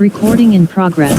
Recording in progress.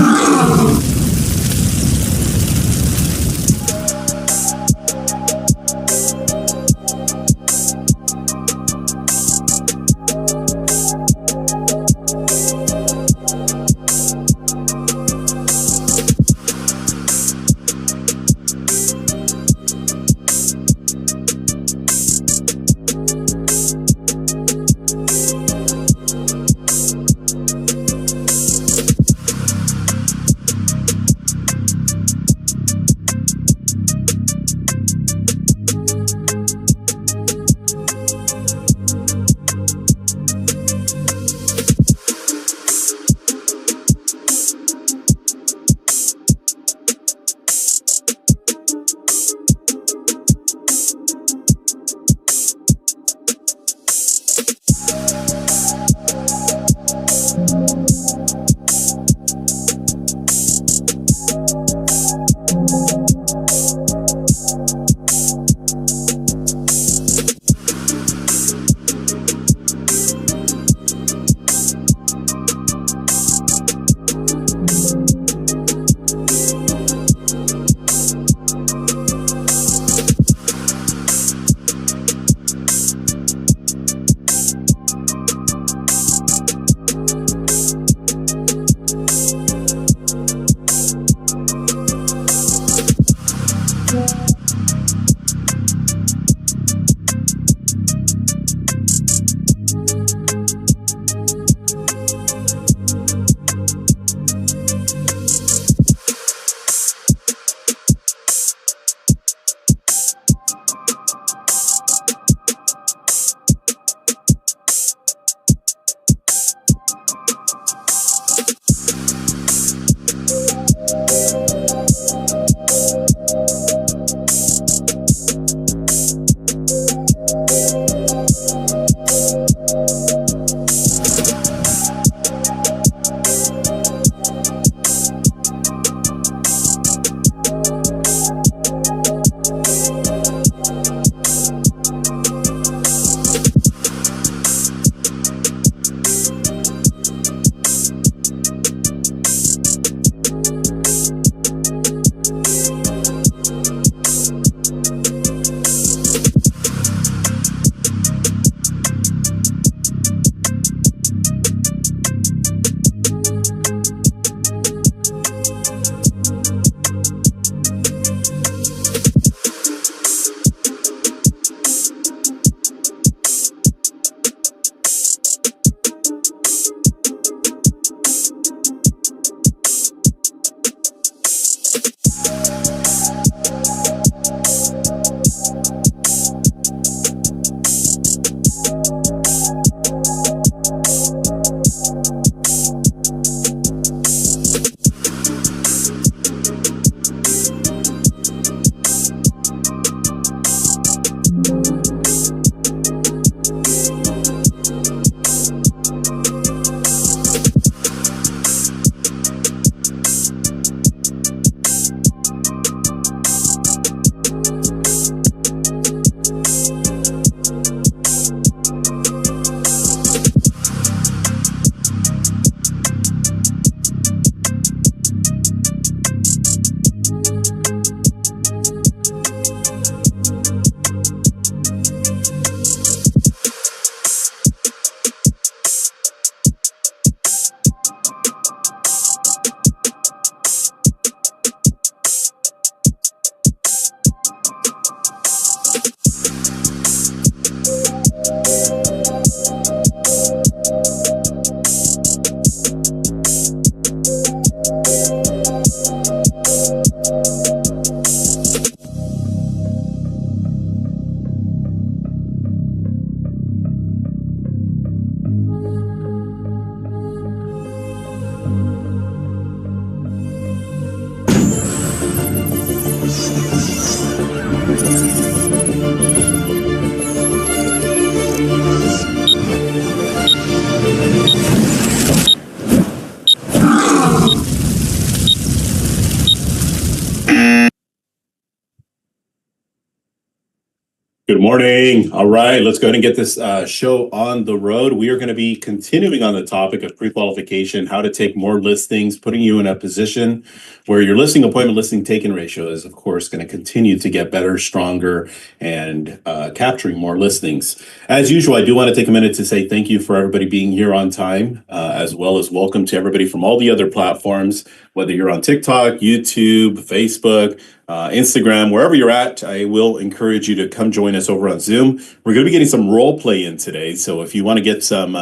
Good morning. All right, let's go ahead and get this show on the road. We are going to be continuing on the topic of pre-qualification, how to take more listings, putting you in a position where your listing appointment listing taken ratio is, of course, going to continue to get better, stronger, and capturing more listings. As usual, I do want to take a minute to say thank you for everybody being here on time, as well as welcome to everybody from all the other platforms, whether you're on TikTok, YouTube, Facebook, Instagram, wherever you're at. I will encourage you to come join us over on Zoom. We're going to be getting some role play in today. So if you want to get some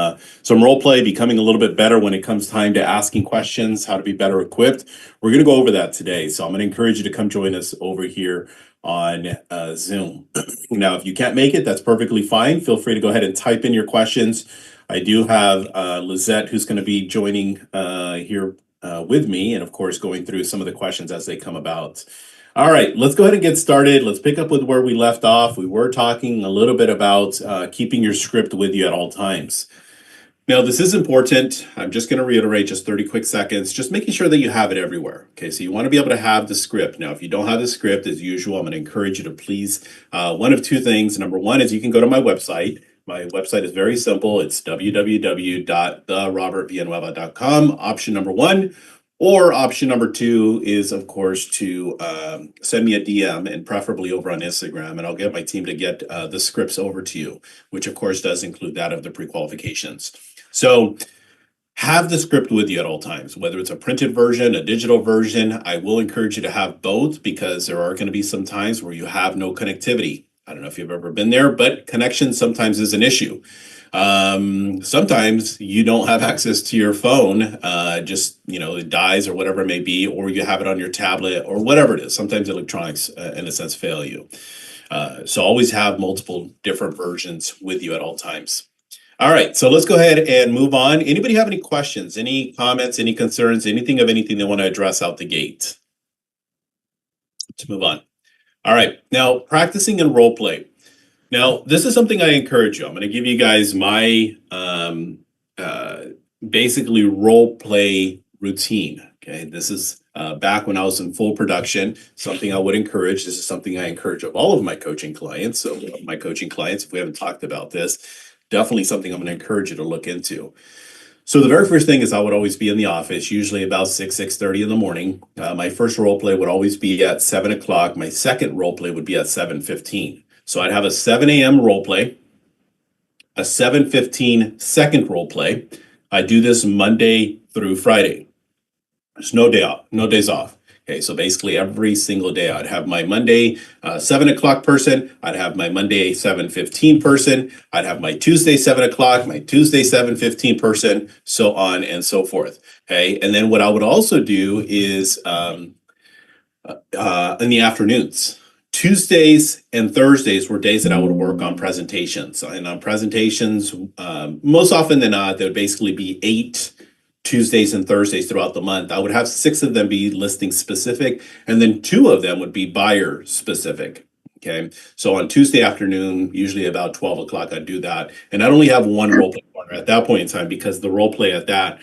role play, becoming a little bit better when it comes time to asking questions, how to be better equipped, we're going to go over that today. So I'm going to encourage you to come join us over here on Zoom. Now, if you can't make it, that's perfectly fine. Feel free to go ahead and type in your questions. I do have Lizette, who's going to be joining here with me, and of course, going through some of the questions as they come about. All right, let's go ahead and get started. Let's pick up with where we left off. We were talking a little bit about keeping your script with you at all times. Now, this is important. I'm just going to reiterate just 30 quick seconds, just making sure that you have it everywhere. Okay, so you want to be able to have the script. Now, if you don't have the script, as usual, I'm going to encourage you to please, one of two things. Number one is you can go to my website. My website is very simple. It's www.therobertvillanueva.com, option number one. Or option number two is, of course, to send me a DM, and preferably over on Instagram, and I'll get my team to get the scripts over to you, which of course does include that of the pre-qualifications. So have the script with you at all times, whether it's a printed version, a digital version. I will encourage you to have both, because there are going to be some times where you have no connectivity. I don't know if you've ever been there, but connection sometimes is an issue. Sometimes you don't have access to your phone, it dies or whatever it may be, or you have it on your tablet or whatever it is. Sometimes electronics, in a sense, fail you. So always have multiple different versions with you at all times. All right, so let's go ahead and move on. Anybody have any questions, any comments, any concerns, anything they want to address out the gate? Let's move on. All right, now practicing in role play. Now, this is something I encourage you. I'm going to give you guys my basically role play routine. Okay, this is back when I was in full production, something I would encourage. This is something I encourage of all of my coaching clients. So my coaching clients, if we haven't talked about this, definitely something I'm going to encourage you to look into. So the very first thing is I would always be in the office, usually about 6:30 in the morning. My first role play would always be at 7 o'clock. My second role play would be at 7:15. So I'd have a 7 a.m. role play, a 7:15 second role play. I do this Monday through Friday. There's no days off. Okay, so basically every single day I'd have my Monday 7 o'clock person, I'd have my Monday 7:15 person, I'd have my Tuesday 7 o'clock, my Tuesday 7:15 person, so on and so forth. Okay, and then what I would also do is in the afternoons. Tuesdays and Thursdays were days that I would work on presentations. And on presentations, most often than not, there would basically be 8 Tuesdays and Thursdays throughout the month. I would have 6 of them be listing specific, and then 2 of them would be buyer specific. Okay, so on Tuesday afternoon, usually about 12 o'clock, I'd do that. And I'd only have one role play partner at that point in time, because the role play at that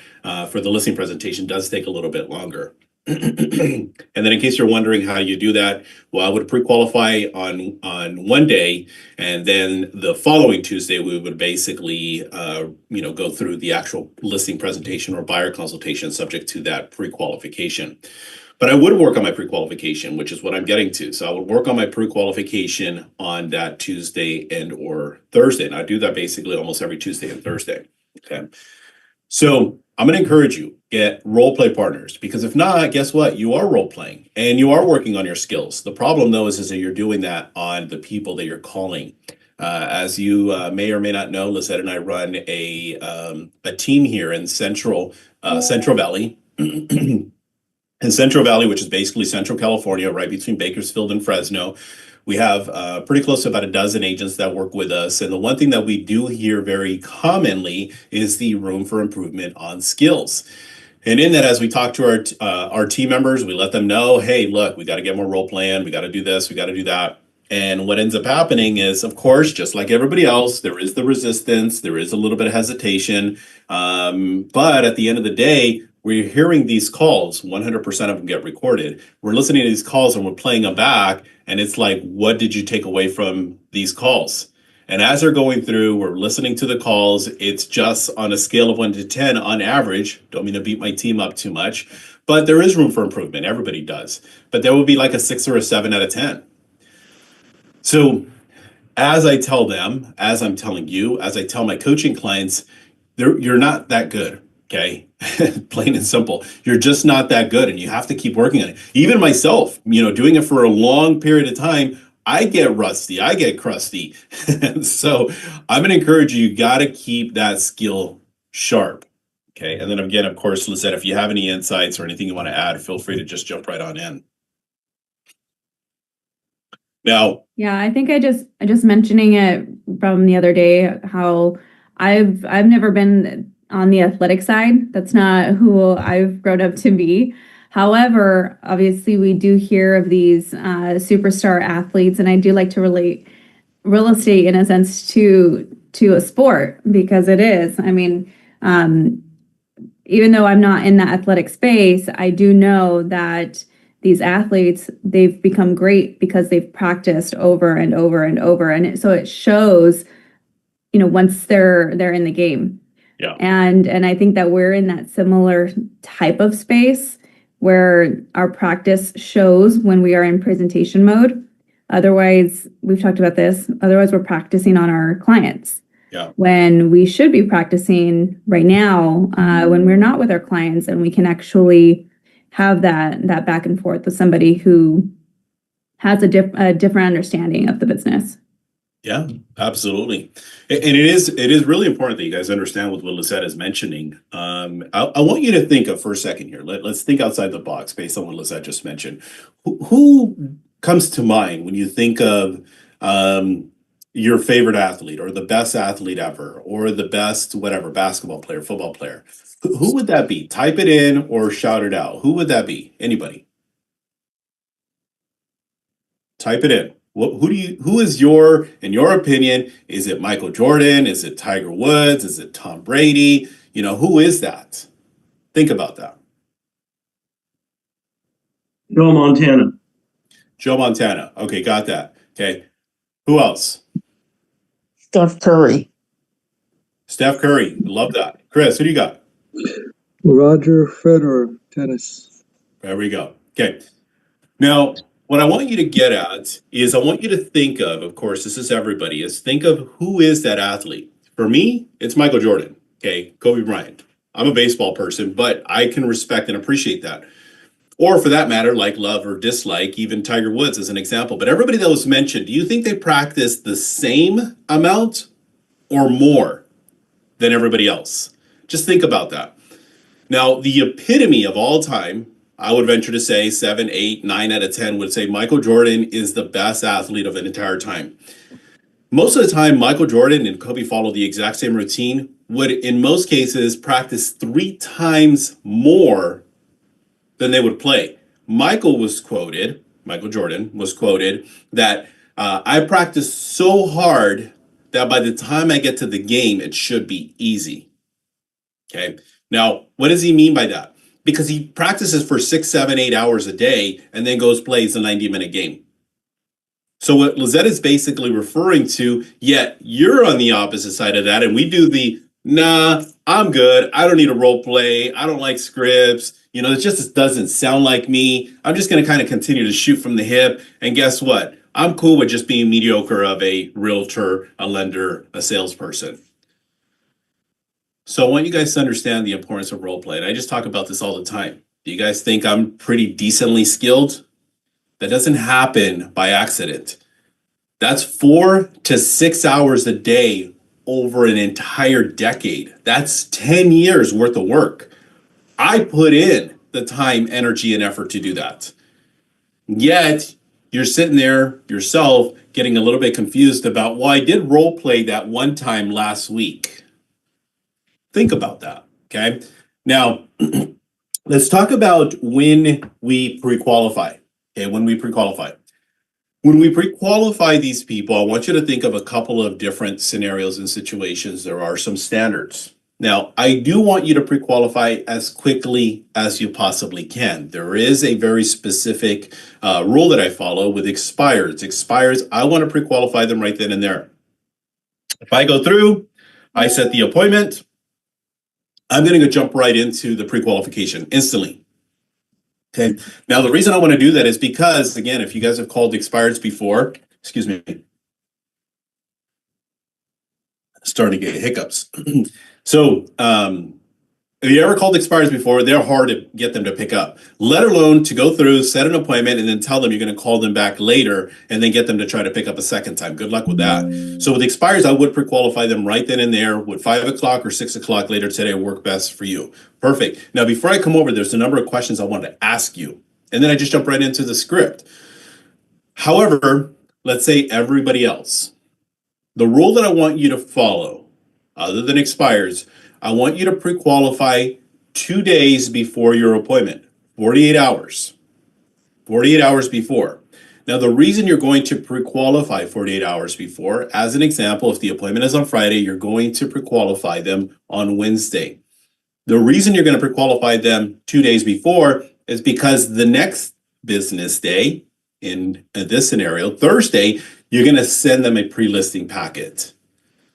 for the listing presentation does take a little bit longer. And then in case you're wondering how you do that, well, I would pre-qualify on one day, and then the following Tuesday we would basically go through the actual listing presentation or buyer consultation subject to that pre-qualification. But I would work on my pre-qualification, which is what I'm getting to. So I would work on my pre-qualification on that Tuesday and or Thursday, and I do that basically almost every Tuesday and Thursday. Okay, so I'm going to encourage you, get role play partners, because if not, guess what? You are role playing and you are working on your skills. The problem though is that you're doing that on the people that you're calling. As you may or may not know, Lizette and I run a team here in Central Valley. In Central Valley, which is basically Central California, right between Bakersfield and Fresno. We have pretty close to about a dozen agents that work with us. And the one thing that we do hear very commonly is the room for improvement on skills. And in that, as we talk to our team members, we let them know, hey, look, we got to get more role playing. We got to do this. We got to do that. And what ends up happening is, of course, just like everybody else, there is the resistance. There is a little bit of hesitation. But at the end of the day, we're hearing these calls, 100% of them get recorded. We're listening to these calls and we're playing them back. And it's like, what did you take away from these calls? And as they're going through, we're listening to the calls. It's just on a scale of 1 to 10 on average. Don't mean to beat my team up too much, but there is room for improvement. Everybody does. But there will be like a 6 or a 7 out of 10. So as I tell them, as I'm telling you, as I tell my coaching clients, you're not that good. Okay. Plain and simple. You're just not that good. And you have to keep working on it. Even myself, doing it for a long period of time, I get rusty, I get crusty. So I'm going to encourage you, you got to keep that skill sharp. Okay. And then again, of course, Lizette, if you have any insights or anything you want to add, feel free to just jump right on in. Now, yeah, I think I just mentioning it from the other day, how I've never been on the athletic side. That's not who I've grown up to be. However, obviously we do hear of these superstar athletes, and I do like to relate real estate in a sense to a sport, because it is. I mean, even though I'm not in that athletic space, I do know that these athletes, they've become great because they've practiced over and over and over. And so it shows, once they're in the game. Yeah. And I think that we're in that similar type of space where our practice shows when we are in presentation mode. Otherwise, we've talked about this, otherwise we're practicing on our clients. Yeah. When we should be practicing right now, when we're not with our clients, and we can actually have that back and forth with somebody who has a different understanding of the business. Yeah, absolutely. And it is really important that you guys understand what Lizette is mentioning. I want you to think of for a second here. Let's think outside the box based on what Lizette just mentioned. Who comes to mind when you think of your favorite athlete, or the best athlete ever, or the best whatever, basketball player, football player? Who would that be? Type it in or shout it out. Who would that be? Anybody? Type it in. Who is in your opinion, is it Michael Jordan? Is it Tiger Woods? Is it Tom Brady? Who is that? Think about that. Joe Montana. Joe Montana. Okay, got that. Okay. Who else? Steph Curry. Steph Curry. Love that. Chris, who do you got? Roger Federer, tennis. There we go. Okay. Now, what I want you to get at is I want you to think of course, this is everybody, is think of who is that athlete. For me, it's Michael Jordan. Okay. Kobe Bryant. I'm a baseball person, but I can respect and appreciate that. Or for that matter, like love or dislike, even Tiger Woods as an example. But everybody that was mentioned, do you think they practice the same amount or more than everybody else? Just think about that. Now, the epitome of all time, I would venture to say 7, 8, 9 out of 10 would say Michael Jordan is the best athlete of an entire time. Most of the time, Michael Jordan and Kobe follow the exact same routine, would in most cases practice 3 times more than they would play. Michael Jordan was quoted that I practice so hard that by the time I get to the game, it should be easy. Okay. Now, what does he mean by that? Because he practices for 6, 7, 8 hours a day and then goes plays a 90-minute game. So what Lizette is basically referring to, yet you're on the opposite side of that, and we do the, nah, I'm good. I don't need a role play. I don't like scripts. It just doesn't sound like me. I'm just going to kind of continue to shoot from the hip. And guess what? I'm cool with just being mediocre of a realtor, a lender, a salesperson. So I want you guys to understand the importance of role play. And I just talk about this all the time. Do you guys think I'm pretty decently skilled? That doesn't happen by accident. That's 4 to 6 hours a day over an entire decade. That's 10 years worth of work. I put in the time, energy, and effort to do that. Yet, you're sitting there yourself getting a little bit confused about, well, I did role play that one time last week. Think about that, okay? Now, let's talk about when we pre-qualify. Okay, when we pre-qualify. When we pre-qualify these people, I want you to think of a couple of different scenarios and situations. There are some standards. Now, I do want you to pre-qualify as quickly as you possibly can. There is a very specific rule that I follow with expires. Expires, I want to pre-qualify them right then and there. If I go through, I set the appointment, I'm going to go jump right into the pre-qualification instantly. Okay. Now, the reason I want to do that is because, again, if you guys have called expires before, excuse me, starting to get hiccups. So, if you ever called expires before, they're hard to get them to pick up, let alone to go through, set an appointment, and then tell them you're going to call them back later and then get them to try to pick up a second time. Good luck with that. So with expires, I would pre-qualify them right then and there. Would 5 o'clock or 6 o'clock later today work best for you? Perfect. Now, before I come over, there's a number of questions I wanted to ask you. And then I just jump right into the script. However, let's say everybody else. The rule that I want you to follow, other than expires, I want you to pre-qualify 2 days before your appointment, 48 hours. 48 hours before. Now, the reason you're going to pre-qualify 48 hours before, as an example, if the appointment is on Friday, you're going to pre-qualify them on Wednesday. The reason you're going to pre-qualify them 2 days before is because the next business day, in this scenario, Thursday, you're going to send them a pre-listing packet.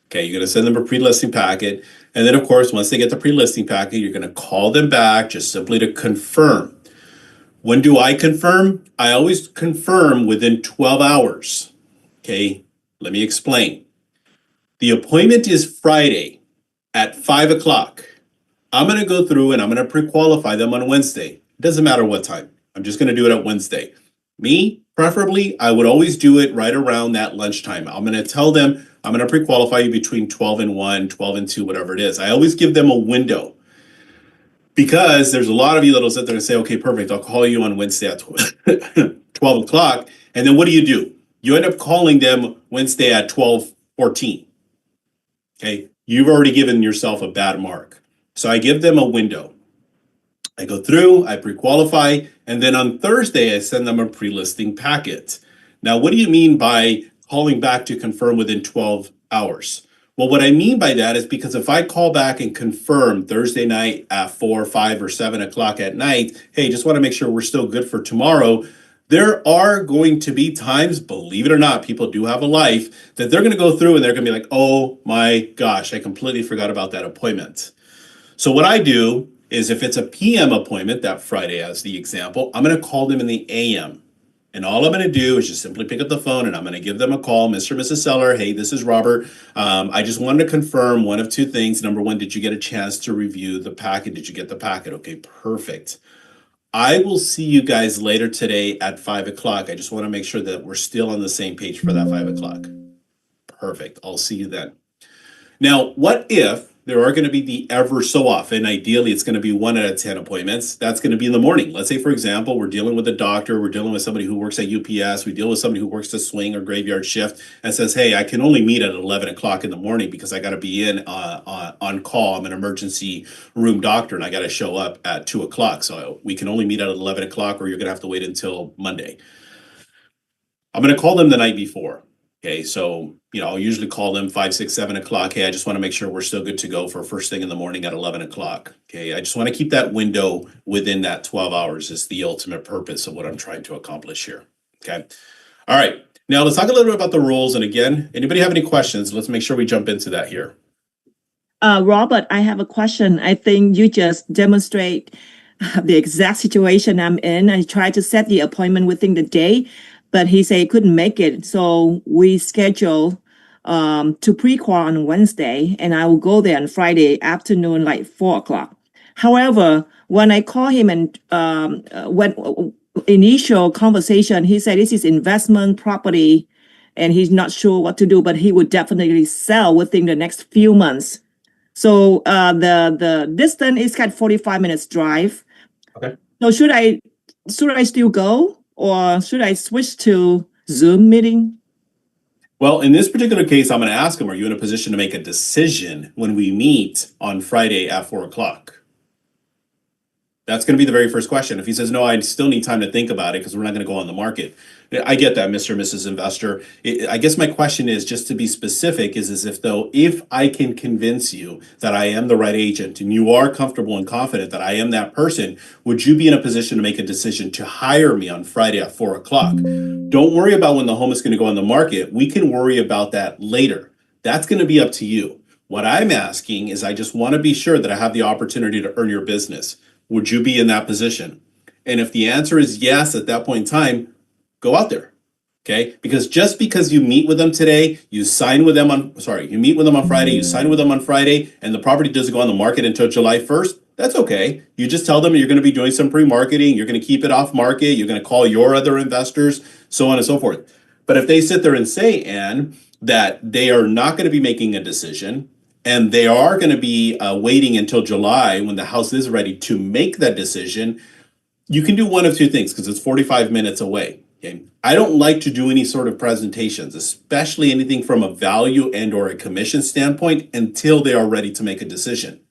Okay, you're going to send them a pre-listing packet. And then, of course, once they get the pre-listing packet, you're going to call them back just simply to confirm. When do I confirm? I always confirm within 12 hours. Okay, let me explain. The appointment is Friday at 5 o'clock. I'm going to go through and I'm going to pre-qualify them on Wednesday. It doesn't matter what time. I'm just going to do it at Wednesday. Me, preferably, I would always do it right around that lunchtime. I'm going to tell them I'm going to pre-qualify you between 12 and 1, 12 and 2, whatever it is. I always give them a window because there's a lot of you that'll sit there and say, okay, perfect. I'll call you on Wednesday at 12 o'clock. And then what do? You end up calling them Wednesday at 12:14. Okay. You've already given yourself a bad mark. So I give them a window. I go through, I pre-qualify, and then on Thursday, I send them a pre-listing packet. Now, what do you mean by calling back to confirm within 12 hours? Well, what I mean by that is because if I call back and confirm Thursday night at 4, 5, or 7 o'clock at night, hey, just want to make sure we're still good for tomorrow, there are going to be times, believe it or not, people do have a life, that they're going to go through and they're going to be like, oh my gosh, I completely forgot about that appointment. So what I do is if it's a PM appointment, that Friday as the example, I'm going to call them in the AM. And all I'm going to do is just simply pick up the phone and I'm going to give them a call. Mr. and Mrs. Seller, hey, this is Robert. I just wanted to confirm one of two things. Number one, did you get a chance to review the packet? Did you get the packet? Okay, perfect. I will see you guys later today at 5 o'clock. I just want to make sure that we're still on the same page for that 5 o'clock. Perfect. I'll see you then. Now, what if there are going to be the ever so often, ideally it's going to be 1 out of 10 appointments, that's going to be in the morning. Let's say, for example, we're dealing with a doctor, we're dealing with somebody who works at UPS, we deal with somebody who works the swing or graveyard shift and says, hey, I can only meet at 11 o'clock in the morning because I got to be in on call. I'm an emergency room doctor and I got to show up at 2 o'clock. So we can only meet at 11 o'clock or you're going to have to wait until Monday. I'm going to call them the night before. Okay, so, I'll usually call them 5, 6, 7 o'clock. Hey, I just want to make sure we're still good to go for first thing in the morning at 11 o'clock. Okay, I just want to keep that window within that 12 hours is the ultimate purpose of what I'm trying to accomplish here. Okay, all right. Now let's talk a little bit about the rules. And again, anybody have any questions? Let's make sure we jump into that here. Robert, I have a question. I think you just demonstrate the exact situation I'm in. I tried to set the appointment within the day, but he said he couldn't make it. So we schedule to pre-qual on Wednesday, and I will go there on Friday afternoon, like 4 o'clock. However, when I call him and when initial conversation, he said this is investment property and he's not sure what to do, but he would definitely sell within the next few months. So the distance is kind of 45 minutes drive. Okay. So should I still go or should I switch to Zoom meeting? Well, in this particular case, I'm going to ask him, are you in a position to make a decision when we meet on Friday at 4 o'clock? That's going to be the very first question. If he says, no, I still need time to think about it because we're not going to go on the market. I get that, Mr. and Mrs. Investor. I guess my question is, just to be specific, is as if I can convince you that I am the right agent and you are comfortable and confident that I am that person, would you be in a position to make a decision to hire me on Friday at 4 o'clock? Don't worry about when the home is going to go on the market. We can worry about that later. That's going to be up to you. What I'm asking is I just want to be sure that I have the opportunity to earn your business. Would you be in that position? And if the answer is yes, at that point in time, go out there. Okay? Because just because you meet with them today, you meet with them on Friday, you sign with them on Friday, and the property doesn't go on the market until July 1st, that's okay. You just tell them you're going to be doing some pre-marketing, you're going to keep it off market, you're going to call your other investors, so on and so forth. But if they sit there and say, Ann, that they are not going to be making a decision, and they are going to be waiting until July when the house is ready to make that decision, you can do one of two things because it's 45 minutes away. Okay? I don't like to do any sort of presentations, especially anything from a value and or a commission standpoint, until they are ready to make a decision.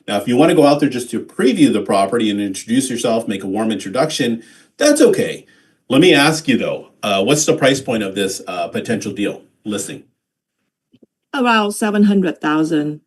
Now, if you want to go out there just to preview the property and introduce yourself, make a warm introduction, that's okay. Let me ask you though, what's the price point of this potential deal listing? Around 700,000.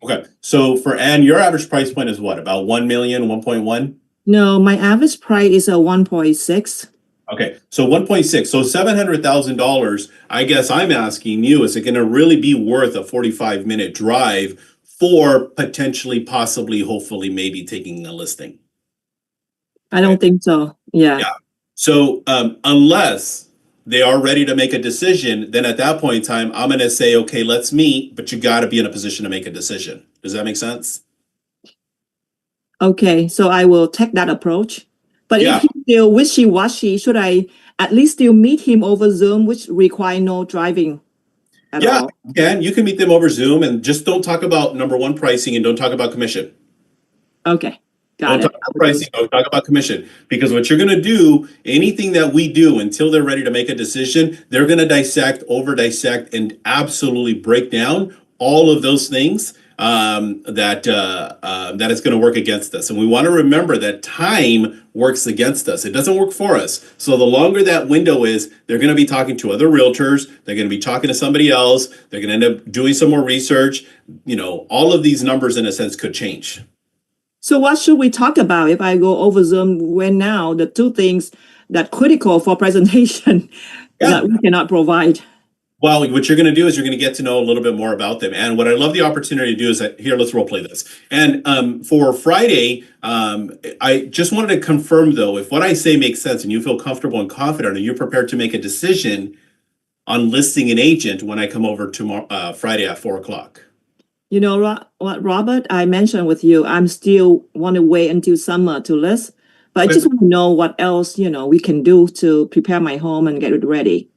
Okay, so for Ann, your average price point is what? About 1 million, 1.1? No, my average price is a 1.6. Okay, so 1.6, so $700,000. I guess I'm asking you, is it going to really be worth a 45-minute drive for potentially, possibly, hopefully, maybe taking a listing? I don't think so. Yeah. So unless they are ready to make a decision, then at that point in time, I'm going to say, okay, let's meet, but you got to be in a position to make a decision. Does that make sense? Okay, so I will take that approach. But Yeah. if he's still wishy-washy, should I at least still meet him over Zoom, which require no driving at all? And you can meet them over Zoom and just don't talk about number one pricing and don't talk about commission. Okay, got Don't it. talk about pricing, don't talk about commission. Because what you're gonna do, anything that we do until they're ready to make a decision, they're gonna dissect, over dissect, and absolutely break down all of those things that is gonna work against us. And we wanna remember that time works against us. It doesn't work for us. So the longer that window is, they're gonna be talking to other realtors, they're gonna be talking to somebody else, they're gonna end up doing some more research. You know, all of these numbers in a sense could change. So what should we talk about if I go over Zoom when now the two things that critical for presentation that we cannot provide? Well, what you're going to do is you're going to get to know a little bit more about them. And what I love the opportunity to do is that, here, let's role play this. And for Friday, I just wanted to confirm, though, if what I say makes sense and you feel comfortable and confident, and you're prepared to make a decision on listing an agent when I come over tomorrow, Friday at 4 o'clock. You know what, Robert, I mentioned with you, I'm still want to wait until summer to list, but I just want to know what else, we can do to prepare my home and get it ready.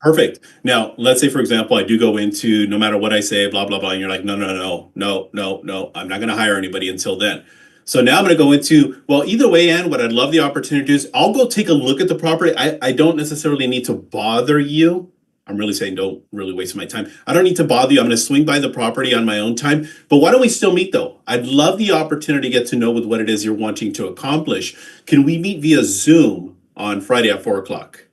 Perfect. Now, let's say, for example, I do go into, no matter what I say, blah, blah, blah, and you're like, no, I'm not going to hire anybody until then. So now I'm going to go into, well, either way, Ann, what I'd love the opportunity to do is I'll go take a look at the property. I don't necessarily need to bother you. I'm really saying don't really waste my time. I don't need to bother you. I'm going to swing by the property on my own time. But why don't we still meet, though? I'd love the opportunity to get to know with what it is you're wanting to accomplish. Can we meet via Zoom on Friday at 4 o'clock?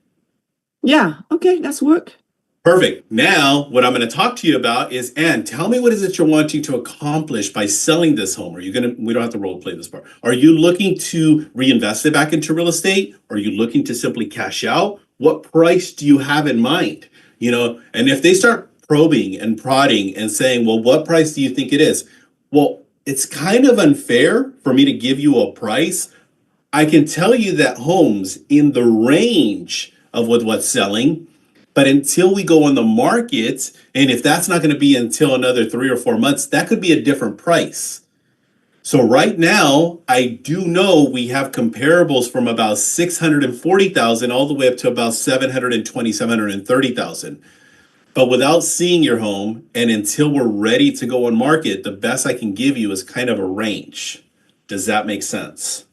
Yeah, okay, that's work. Perfect. Now, what I'm going to talk to you about is, Ann, tell me what is it you're wanting to accomplish by selling this home? Are you going to, we don't have to role play this part. Are you looking to reinvest it back into real estate? Are you looking to simply cash out? What price do you have in mind? And if they start probing and prodding and saying, well, what price do you think it is? Well, it's kind of unfair for me to give you a price. I can tell you that homes in the range of what's selling, but until we go on the market, and if that's not going to be until another 3 or 4 months, that could be a different price. So right now, I do know we have comparables from about 640,000 all the way up to about 720, 730,000. But without seeing your home and until we're ready to go on market, the best I can give you is kind of a range. Does that make sense?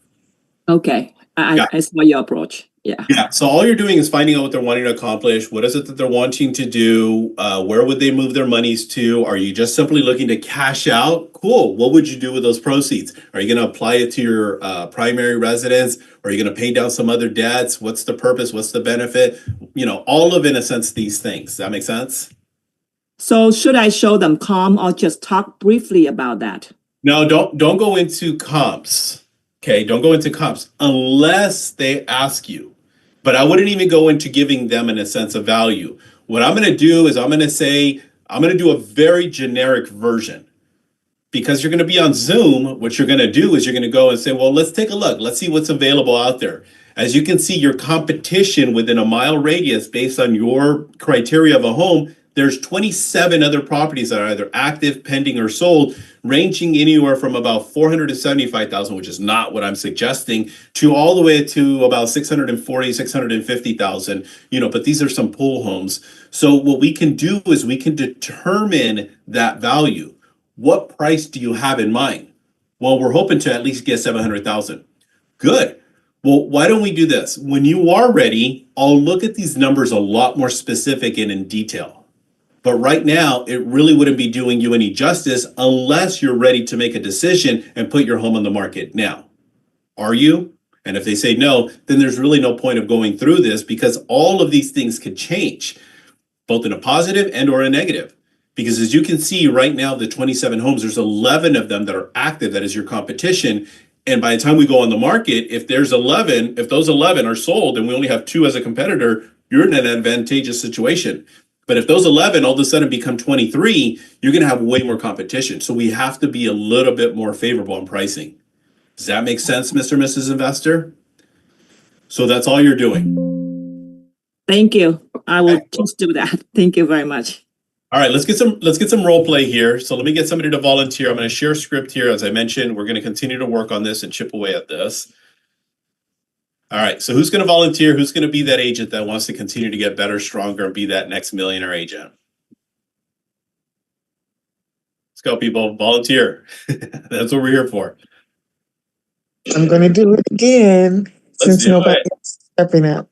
Okay, I saw your approach. Yeah, so all you're doing is finding out what they're wanting to accomplish. What is it that they're wanting to do? Where would they move their monies to? Are you just simply looking to cash out? Cool. What would you do with those proceeds? Are you going to apply it to your primary residence? Are you going to pay down some other debts? What's the purpose? What's the benefit? You know, all of, in a sense, these things. Does that make sense? So should I show them calm or just talk briefly about that? No, don't go into comps. Okay, don't go into comps unless they ask you. But I wouldn't even go into giving them in a sense of value. What I'm going to do is I'm going to do a very generic version. Because you're going to be on Zoom, what you're going to do is you're going to go and say, well, let's take a look. Let's see what's available out there. As you can see, your competition within a mile radius based on your criteria of a home, there's 27 other properties that are either active, pending, or sold, ranging anywhere from about 400 to 75,000, which is not what I'm suggesting, to all the way to about 640, 650,000. You know, but these are some pool homes. So what we can do is we can determine that value. What price do you have in mind? Well, we're hoping to at least get 700,000. Good. Well, why don't we do this? When you are ready, I'll look at these numbers a lot more specific and in detail. But right now, it really wouldn't be doing you any justice unless you're ready to make a decision and put your home on the market now. Are you? And if they say no, then there's really no point of going through this because all of these things could change, both in a positive and or a negative. Because as you can see right now, the 27 homes, there's 11 of them that are active. That is your competition. And by the time we go on the market, if those 11 are sold and we only have 2 as a competitor, you're in an advantageous situation. But if those 11 all of a sudden become 23, you're going to have way more competition. So we have to be a little bit more favorable on pricing. Does that make sense, Mr. and Mrs. Investor? So that's all you're doing. Thank you. I will just do that. Thank you very much. All right, let's get some role play here. So let me get somebody to volunteer. I'm going to share a script here. As I mentioned, we're going to continue to work on this and chip away at this. All right, so who's going to volunteer? Who's going to be that agent that wants to continue to get better, stronger, and be that next millionaire agent? Let's go, people. Volunteer. That's what we're here for. I'm going to do it again since nobody's stepping up.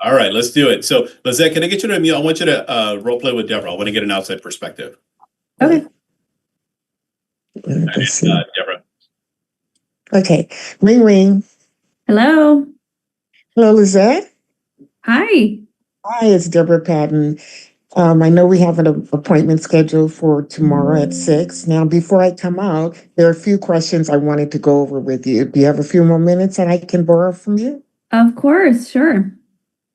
All right, let's do it. So, Lizette, can I get you to unmute? I want you to role play with Deborah. I want to get an outside perspective. Okay. Deborah. Okay. Ring, ring. Hello. Hello, Lizette. Hi. Hi, it's Deborah Patton. I know we have an appointment scheduled for tomorrow at 6. Now, before I come out, there are a few questions I wanted to go over with you. Do you have a few more minutes that I can borrow from you? Of course, sure.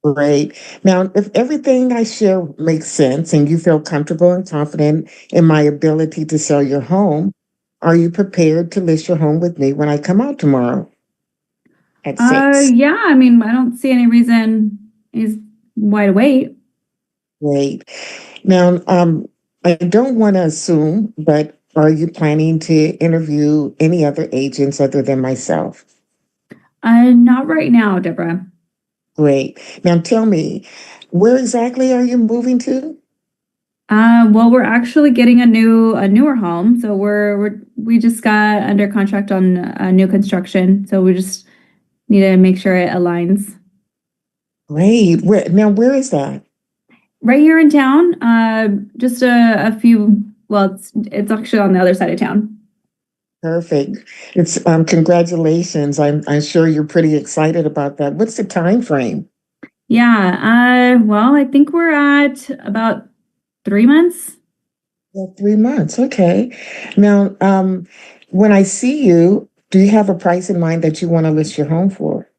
Great. Now, if everything I share makes sense and you feel comfortable and confident in my ability to sell your home, are you prepared to list your home with me when I come out tomorrow at 6? Yeah, I mean, I don't see any reason why to wait. Great. Now, I don't want to assume, but are you planning to interview any other agents other than myself? Not right now, Deborah. Great. Now tell me, where exactly are you moving to? Well, we're actually getting a newer home, so we just got under contract on a new construction, so we just need to make sure it aligns. Great. Where is that? Right here in town, just a few. Well, it's actually on the other side of town. Perfect. It's congratulations. I'm sure you're pretty excited about that. What's the time frame? Yeah. Well, I think we're at about 3 months. Yeah, 3 months. Okay. Now, when I see you, do you have a price in mind that you want to list your home for?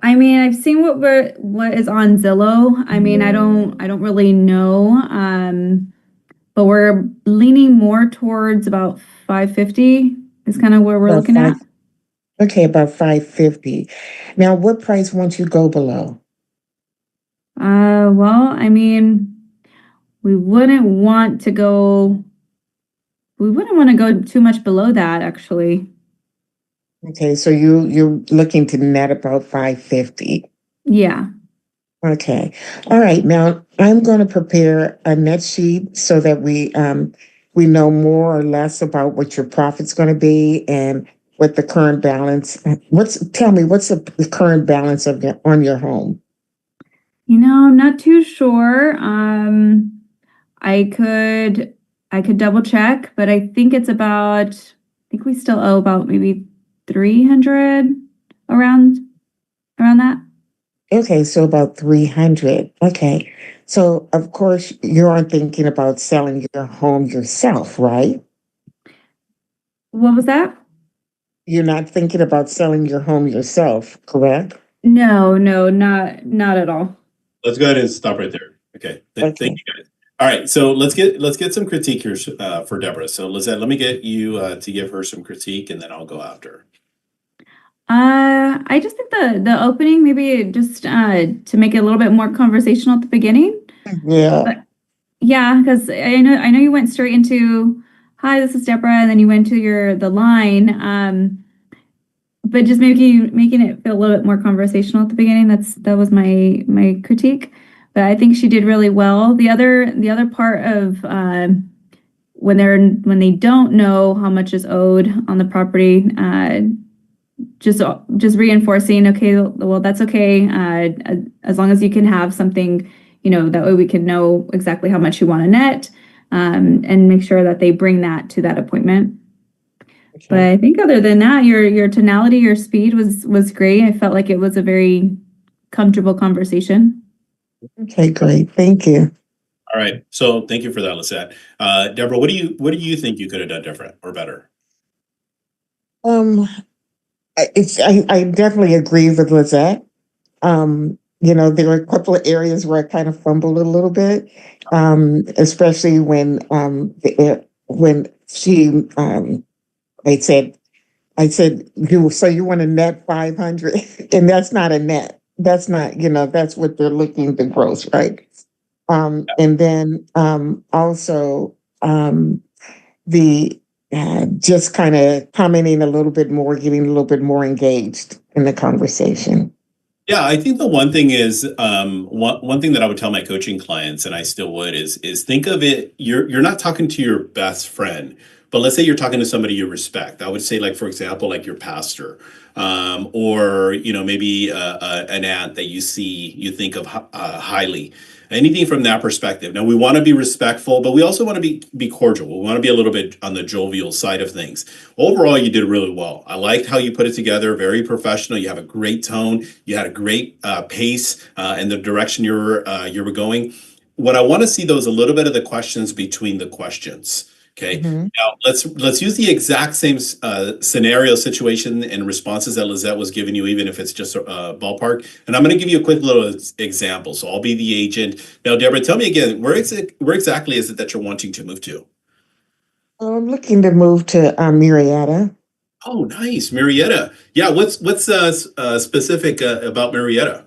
I mean, I've seen what is on Zillow. I mean, I don't really know. But we're leaning more towards about 550 is kind of where we're looking at. Okay, about 550. Now, what price won't you go below? Well, I mean, we wouldn't want to go too much below that, actually. Okay, so you're looking to net about 550. Yeah. Okay. All right. Now I'm going to prepare a net sheet so that we know more or less about what your profit's going to be and what the current balance, tell me, what's the current balance on your home? I'm not too sure. I could double check, but I think it's about, I think we still owe about maybe 300 around that. Okay, so about 300. Okay. So of course you aren't thinking about selling your home yourself, right? What was that? You're not thinking about selling your home yourself, correct? No, not at all. Let's go ahead and stop right there. Okay. Thank Okay. you guys. All right. So let's get some critique here for Deborah. So Lizette, let me get you to give her some critique, and then I'll go after. I just think the opening, maybe just to make it a little bit more conversational at the beginning. Yeah. Yeah, because I know you went straight into, "Hi, this is Deborah," and then you went to the line. But just making it feel a little bit more conversational at the beginning. That was my critique. But I think she did really well. The other part of when they don't know how much is owed on the property, just reinforcing, okay, well, that's okay, as long as you can have something, that way we can know exactly how much you want to net, and make sure that they bring that to that appointment. But I think other than that, your tonality, your speed was great. I felt like it was a very comfortable conversation. Okay, great. Thank you. All right. So thank you for that, Lisette. Deborah, what do you think you could have done different or better? I definitely agree with Lizette. There were a couple of areas where I kind of fumbled a little bit, especially when she I said, you want a net 500, and that's not a net. That's not, that's what they're looking to gross, right? And then also the just kind of commenting a little bit more, getting a little bit more engaged in the conversation. Yeah, I think the one thing is one thing that I would tell my coaching clients, and I still would, is think of it. You're not talking to your best friend, but let's say you're talking to somebody you respect. I would say, like, for example, like your pastor, or maybe an aunt that you think of highly. Anything from that perspective. Now, we want to be respectful, but we also want to be cordial. We want to be a little bit on the jovial side of things. Overall, you did really well. I liked how you put it together. Very professional. You have a great tone. You had a great pace and the direction you were going. What I want to see, though, is a little bit of the questions between the questions. Okay. Mhm. Now let's use the exact same scenario, situation, and responses that Lizette was giving you, even if it's just a ballpark. And I'm going to give you a quick little example. So I'll be the agent. Now, Deborah, tell me again, where exactly is it that you're wanting to move to? I'm looking to move to Marietta. Oh, nice, Marietta. Yeah, what's specific about Marietta?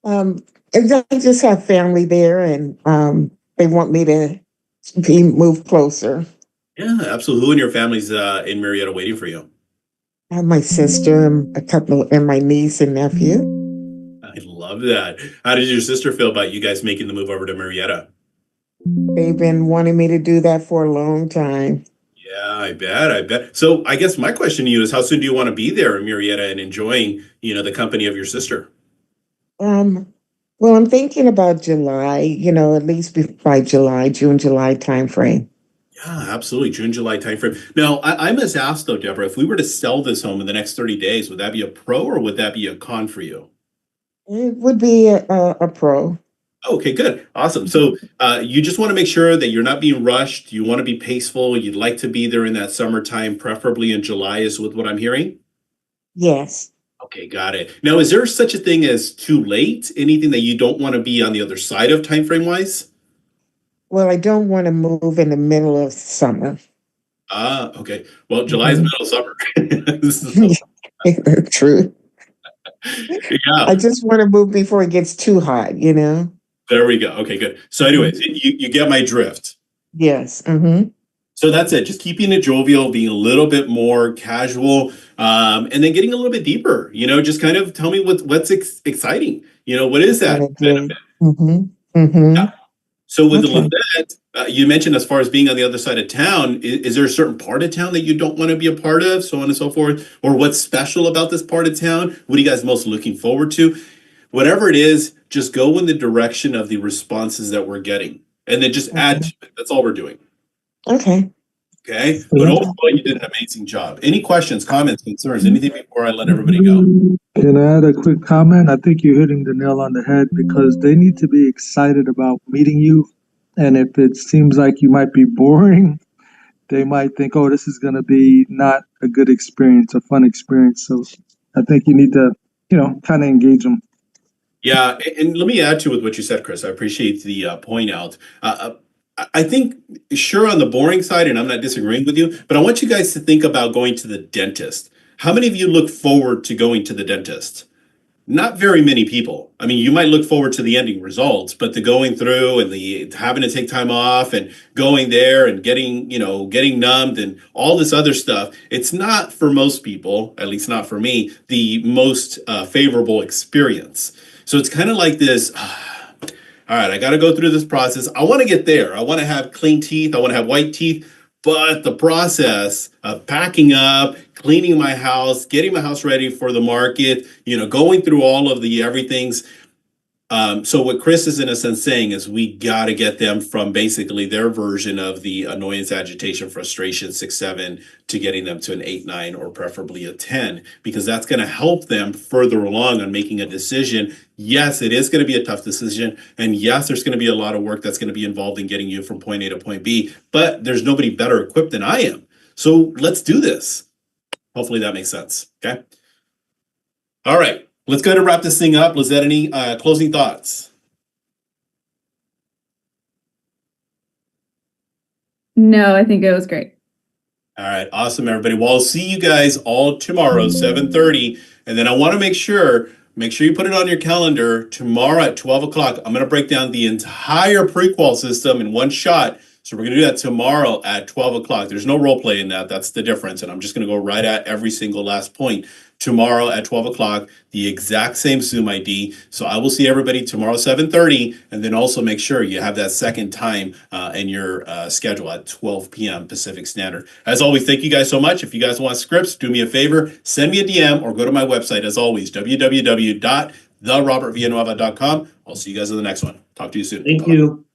And I just have family there, and they want me to be moved closer. Yeah, absolutely. Who in your family's in Marietta waiting for you? I have my sister and and my niece and nephew. I love that. How did your sister feel about you guys making the move over to Marietta? They've been wanting me to do that for a long time. Yeah, I bet. So I guess my question to you is, how soon do you want to be there in Marietta and enjoying, the company of your sister? Well, I'm thinking about July, at least by June, July timeframe. Yeah, absolutely. June, July timeframe. Now, I must ask though, Deborah, if we were to sell this home in the next 30 days, would that be a pro or would that be a con for you? It would be a pro. Okay, good. Awesome. So you just want to make sure that you're not being rushed. You want to be paceful. You'd like to be there in that summertime, preferably in July, is with what I'm hearing. Yes. Okay, got it. Now, is there such a thing as too late? Anything that you don't want to be on the other side of time frame wise? Well, I don't want to move in the middle of summer. Ah, okay. Well, July is middle of summer. True. Yeah, I just want to move before it gets too hot. there we go. Okay, good. So, anyways, you get my drift. Yes. Mm-hmm. So that's it. Just keeping it jovial, being a little bit more casual, and then getting a little bit deeper. Just kind of tell me what's exciting. What is that What I do. benefit? Mm-hmm. Mm-hmm. So with the Okay. Levette, you mentioned as far as being on the other side of town, is there a certain part of town that you don't want to be a part of, so on and so forth? Or what's special about this part of town? What are you guys most looking forward to? Whatever it is, just go in the direction of the responses that we're getting. And then just add to it. That's all we're doing. Okay. Okay? But overall, you did an amazing job. Any questions, comments, concerns, anything before I let everybody go? Can I add a quick comment? I think you're hitting the nail on the head because they need to be excited about meeting you. And if it seems like you might be boring, they might think, oh, this is going to be not a good experience, a fun experience. So I think you need to, kind of engage them. Yeah, and let me add to with what you said, Chris. I appreciate the point out. I think, sure, on the boring side, and I'm not disagreeing with you, but I want you guys to think about going to the dentist. How many of you look forward to going to the dentist? Not very many people. I mean, you might look forward to the ending results, but the going through and the having to take time off and going there and getting numbed and all this other stuff, it's not for most people, at least not for me, the most favorable experience. So it's kind of like this. All right, I got to go through this process. I want to get there. I want to have clean teeth. I want to have white teeth. But the process of packing up, cleaning my house, getting my house ready for the market, going through all of the everything's. So what Chris is in a sense saying is we got to get them from basically their version of the annoyance, agitation, frustration, 6-7 to getting them to an 8-9 or preferably a 10, because that's going to help them further along on making a decision. Yes, it is going to be a tough decision. And yes, there's going to be a lot of work that's going to be involved in getting you from point A to point B, but there's nobody better equipped than I am. So let's do this. Hopefully that makes sense. Okay. All right. Let's go ahead and wrap this thing up. Lizette, any closing thoughts? No, I think it was great. All right, awesome, everybody. Well, I'll see you guys all tomorrow, 7:30. And then I want to make sure you put it on your calendar. Tomorrow at 12 o'clock, I'm going to break down the entire prequal system in one shot. So we're going to do that tomorrow at 12 o'clock. There's no role play in that. That's the difference. And I'm just going to go right at every single last point. Tomorrow at 12 o'clock, the exact same Zoom ID. So I will see everybody tomorrow, 7:30. And then also make sure you have that second time in your schedule at 12 p.m. Pacific Standard. As always, thank you guys so much. If you guys want scripts, do me a favor, send me a DM or go to my website, as always, www.therobertvillanueva.com. I'll see you guys in the next one. Talk to you soon. Thank Bye-bye. you.